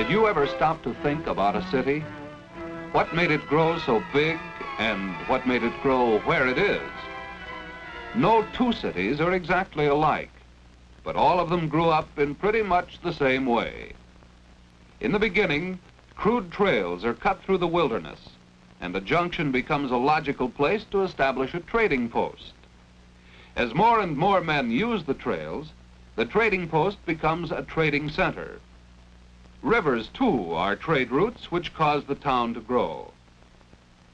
Did you ever stop to think about a city? What made it grow so big and what made it grow where it is? No two cities are exactly alike, but all of them grew up in pretty much the same way. In the beginning, crude trails are cut through the wilderness, and a junction becomes a logical place to establish a trading post. As more and more men use the trails, the trading post becomes a trading center. Rivers, too, are trade routes which cause the town to grow.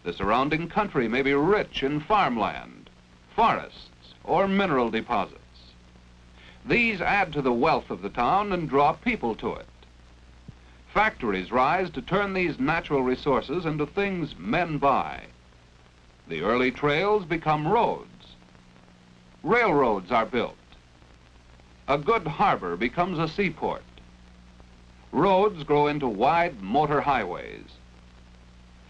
The surrounding country may be rich in farmland, forests, or mineral deposits. These add to the wealth of the town and draw people to it. Factories rise to turn these natural resources into things men buy. The early trails become roads. Railroads are built. A good harbor becomes a seaport. Roads grow into wide motor highways.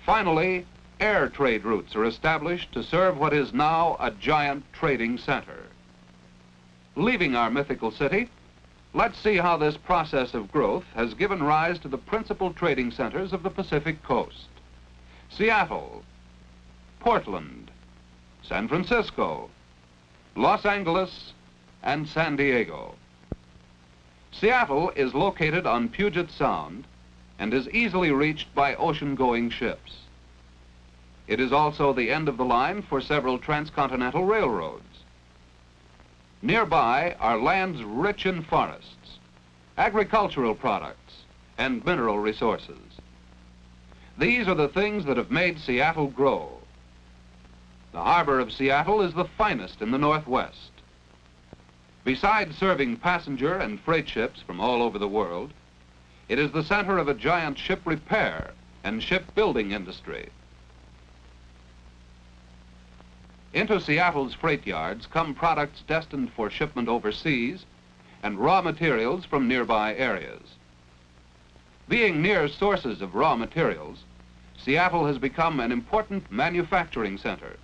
Finally, air trade routes are established to serve what is now a giant trading center. Leaving our mythical city, let's see how this process of growth has given rise to the principal trading centers of the Pacific Coast: Seattle, Portland, San Francisco, Los Angeles, and San Diego. Seattle is located on Puget Sound and is easily reached by ocean-going ships. It is also the end of the line for several transcontinental railroads. Nearby are lands rich in forests, agricultural products, and mineral resources. These are the things that have made Seattle grow. The harbor of Seattle is the finest in the Northwest. Besides serving passenger and freight ships from all over the world, it is the center of a giant ship repair and shipbuilding industry. Into Seattle's freight yards come products destined for shipment overseas and raw materials from nearby areas. Being near sources of raw materials, Seattle has become an important manufacturing center.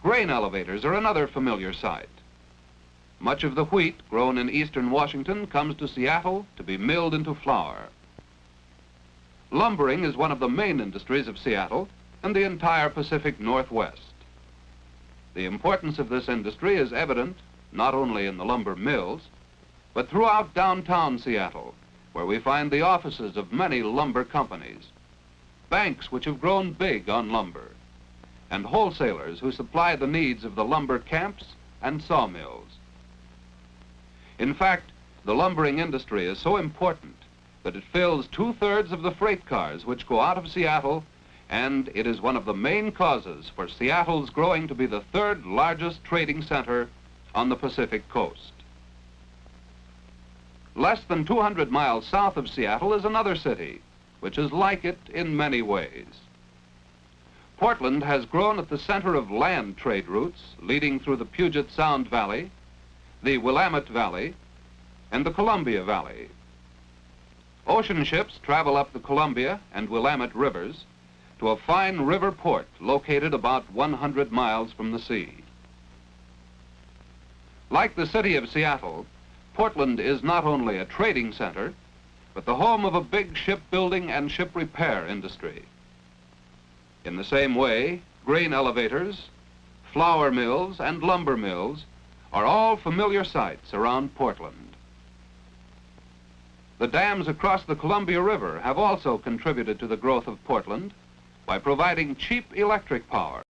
Grain elevators are another familiar sight. Much of the wheat grown in eastern Washington comes to Seattle to be milled into flour. Lumbering is one of the main industries of Seattle and the entire Pacific Northwest. The importance of this industry is evident not only in the lumber mills, but throughout downtown Seattle, where we find the offices of many lumber companies, banks which have grown big on lumber, and wholesalers who supply the needs of the lumber camps and sawmills. In fact, the lumbering industry is so important that it fills 2/3 of the freight cars which go out of Seattle, and it is one of the main causes for Seattle's growing to be the third largest trading center on the Pacific Coast. Less than 200 miles south of Seattle is another city, which is like it in many ways. Portland has grown at the center of land trade routes leading through the Puget Sound Valley, the Willamette Valley, and the Columbia Valley. Ocean ships travel up the Columbia and Willamette rivers to a fine river port located about 100 miles from the sea. Like the city of Seattle, Portland is not only a trading center, but the home of a big shipbuilding and ship repair industry. In the same way, grain elevators, flour mills, and lumber mills are all familiar sights around Portland. The dams across the Columbia River have also contributed to the growth of Portland by providing cheap electric power.